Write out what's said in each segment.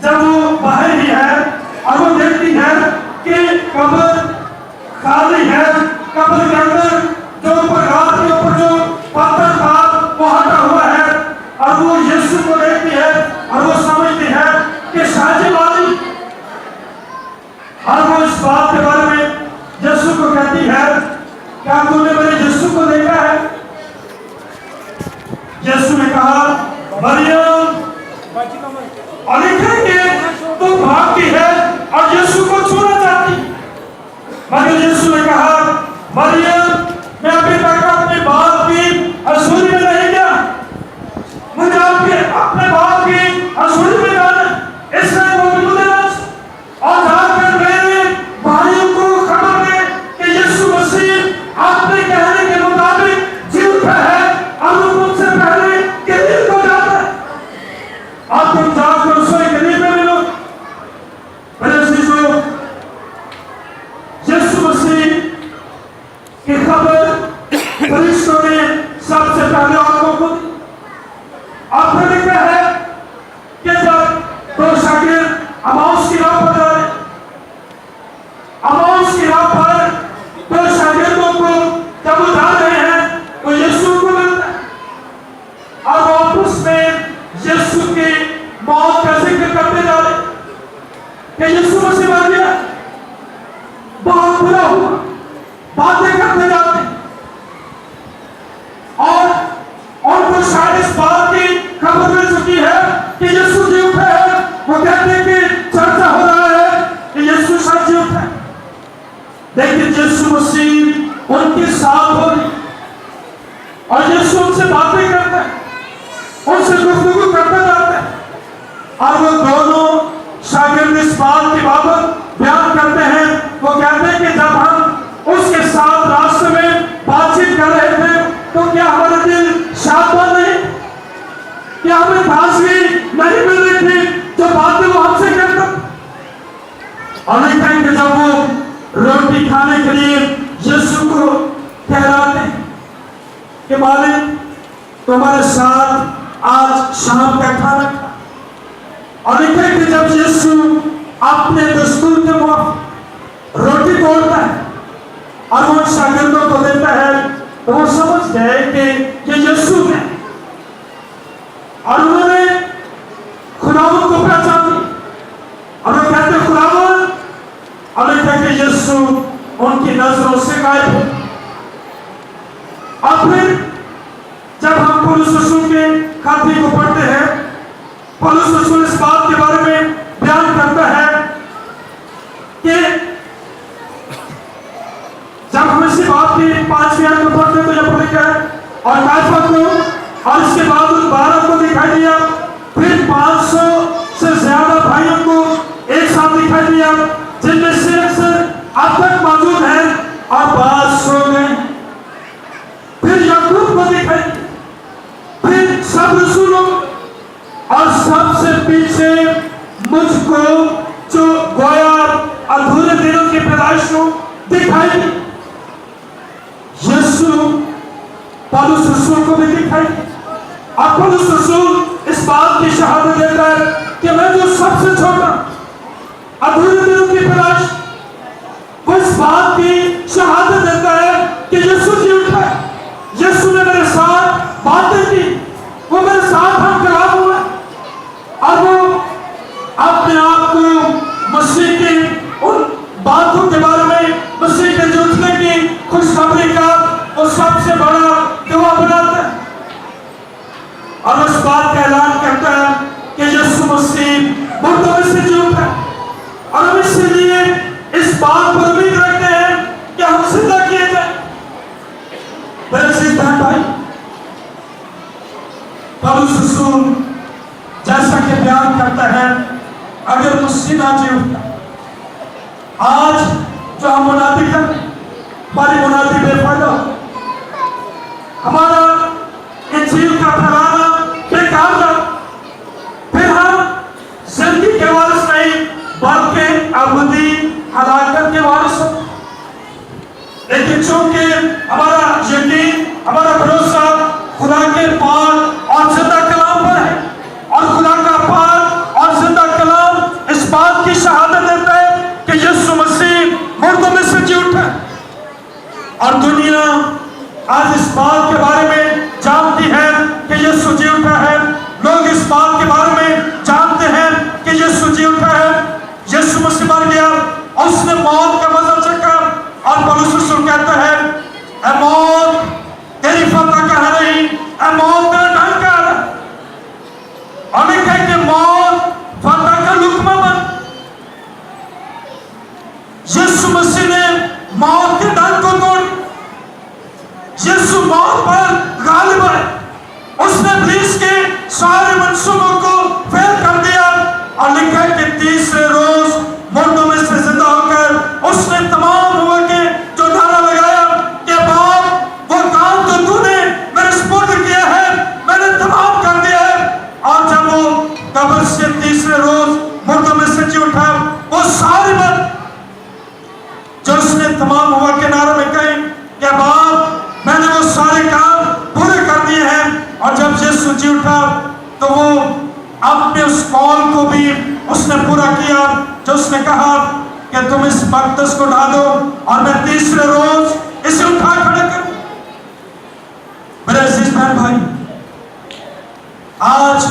جب وہ باہر ہی ہے اور وہ دیکھتی ہے کہ قبر خالی ہے، قبر کے اندر جو رات کے اوپر جو پتھر تھا وہ ہٹا ہوا ہے، اور وہ یسوع کو دیکھتی ہے اور وہ سمجھتی ہے کہ شاید والی، اور وہ اس بات کے بارے میں یسوع کو کہتی ہے کیا تم نے میرے یسوع کو دیکھا ہے؟ یسوع نے کہا مریم، اور لکھیں کہ تو بھاگتی ہے اور یسوع کو چھونا چاہتی، مگر یسوع نے کہا مریم، میں ابھی تک اپنے باپ کی حضوری میں نہیں گیا، مجھے آپ کے اپنے باپ کی حضوری میں جانا، اس لیے موجود ہے اور جا کر میرے بھائیوں کو خبر دے کہ یسوع مسیح آپ نے کہنے کے مطابق جی اٹھا ہے اور وہ مجھ سے پہلے گلیل کو جاتا ہے، آپ تم جا کر اسے گلیل میں ملو۔ میرے عزیزو، یسوع مسیح کی خبر فرشتوں نے سب سے پہلے آنکھوں کو دی۔ آپ نے لکھا ہے کہ جب دو شاگرد اماؤس کی راہ پر جا رہے، اماؤس کی راہ پر دو شاگردوں کو جب وہ جا رہے ہیں تو یسوع کو ملتا ہے اور وہ آپس میں یسوع کی موت کا ذکر کرتے جا رہے کہ یسوع مسیح مر گیا، بہت برا ہوا، باتیں کرتے جاتے اور ان کو شاید اس بات کی خبر مل چکی ہے کہ یسوع جی اٹھا ہے، وہ کہتے ہیں کہ چرچا ہو رہا ہے کہ یسوع شاید جی اٹھا ہے، لیکن یسوع مسیح ان کے ساتھ ہو رہی اور یسوع ان سے باتیں کرتا ہے، ان سے گفتگو کرتا جاتا ہے، اور وہ دونوں شاگرد اس بات کی بابت بیان کرتے ہیں، وہ کہتے ہیں کہ جب ہم اس کے ساتھ راستے میں بات چیت کر رہے تھے تو کیا ہمارے دل شادمان نہیں، کیا ہمیں تازگی نہیں مل رہی تھی جو باتیں وہ ہم سے کرتا، اور لکھا ہے کہ جب وہ روٹی کھانے کے لیے یسوع کو کہلاتے ہیں کہ مالک تمہارے ساتھ آج شام کا کھانا کھا، اور لکھا ہے کہ جب یسوع اپنے دستور کے موافق روٹی توڑتا ہے اور وہ شاگردوں کو دیتا ہے تو وہ سمجھ گئے کہ یہ یسوع ہے، اور انہوں نے خداوند کو پہچان لی اور وہ کہتے ہیں خداوند، اور لکھا ہے کہ یسوع ان کی نظروں سے غائب ہو۔ اور پھر جب ہم پولس رسول کے خاطی کو پڑھتے ہیں، پولس رسول اس بات کے بارے میں بیان کرتا ہے کہ جب ہم اسی بات کی 5ویں آیت کو پڑھتے تو یہ لکھا ہے اور کائفہ کو اور اس کے بعد ان 12 کو دکھائی دیا، پھر 500 سے زیادہ بھائیوں کو ایک ساتھ دکھائی دیا، جن میں سے اکثر اب تک موجود ہیں اور بعض سو گئے، پھر یعقوب کو دکھائی دیا، پھر سب رسولوں اور سب سے پیچھے مجھ کو جو گویا ادھورے دنوں کی پیدائش کو دکھائی دی۔ یسوع پولس رسول کو بھی دکھائی دی، اور پولس رسول اس بات کی شہادت دیتا ہے کہ میں جو سب سے چھوٹا ادھورے دنوں کی پیدائش، وہ اس بات کی شہادت دیتا ہے کہ یسوع جی اٹھا ہے، یسوع نے میرے ساتھ باتیں کی، وہ میرے ساتھ ہم کلام ہوئے، اور وہ اپنے آپ کو مسیح کی ان باتوں کے بارے میں، مسیح کے جو اٹھنے کی خوشخبری کا وہ سب سے بڑا گواہ بناتا ہے، اور اس بات کا اعلان کرتا ہے کہ یسوع مسیح مردوں میں سے جی اٹھا ہے، اور ہم اس لیے اس بات پر امید رکھتے ہیں کہ ہم زندہ کیے جائیں۔ میرے عزیز بہن بھائی، پولس رسول جیسا کہ بیان کرتا ہے اگر مسیح نہ جی اٹھتا، آج جو ہم منادی کرتے ہیں ہماری منادی بے فائدہ ہو، ہمارا انجیل کا پھیلانا بیکار جاتا، پھر ہم زندگی کے وارث نہیں بلکہ ابدی ہلاکت کے وارث ہو۔ لیکن چونکہ ہمارا یقین، ہمارا بھروسہ خدا کے پاک اور زندہ کلام پر ہے، اور خدا کا پاک اور زندہ کلام تیسرے روز مردوں میں سے زندہ ہو کر اس نے تمام ہوا کے جو نعرہ لگایا کہ باپ وہ کام تو تو نے میرے سپرد کیا ہے میں نے تمام کر دیا ہے. اور جب وہ قبر سے تیسرے روز مردوں میں سے جی اٹھا وہ ساری بات جو اس نے تمام ہوا کے نعرے میں کہے کہ باپ میں نے وہ سارے کام پورے کر دیے ہیں. اور جب یسوع جی اٹھا تو وہ اپنے اس قول کو بھی اس نے پورا کیا جو اس نے کہا کہ تم اس مقدس کو ڈھا دو اور میں تیسرے روز اسے اٹھا کھڑا کروں. میرے عزیز بہن بھائی آج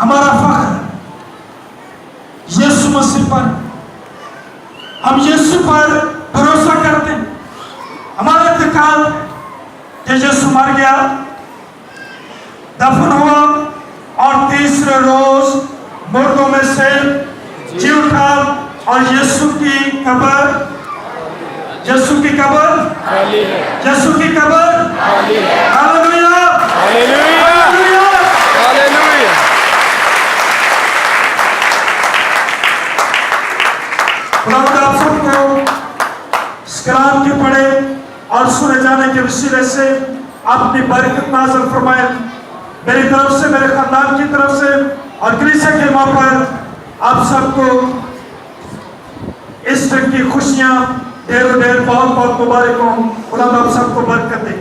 ہمارا فخر یسوع مسیح پر. ہم یسوع پر بھروسہ کرتے ہیں. ہمارا اعتقاد کہ یسوع مر گیا دفن ہوا اور تیسرے روز مردوں میں سے جی اٹھا اور یسوع کی قبر یسوع کی قبر ہاللویا خداوند آپ سب کو اس کلام کے پڑھے اور سنے جانے کے وسیلے سے اپنی برکت نازل فرمائے. میری طرف سے میرے خاندان کی طرف سے اور کلیسیا کے موقع پر آپ سب کو اس دن کی خوشیاں ڈھیر ڈھیر بہت بہت مبارک ہوں. خدا آپ سب کو برکت دے.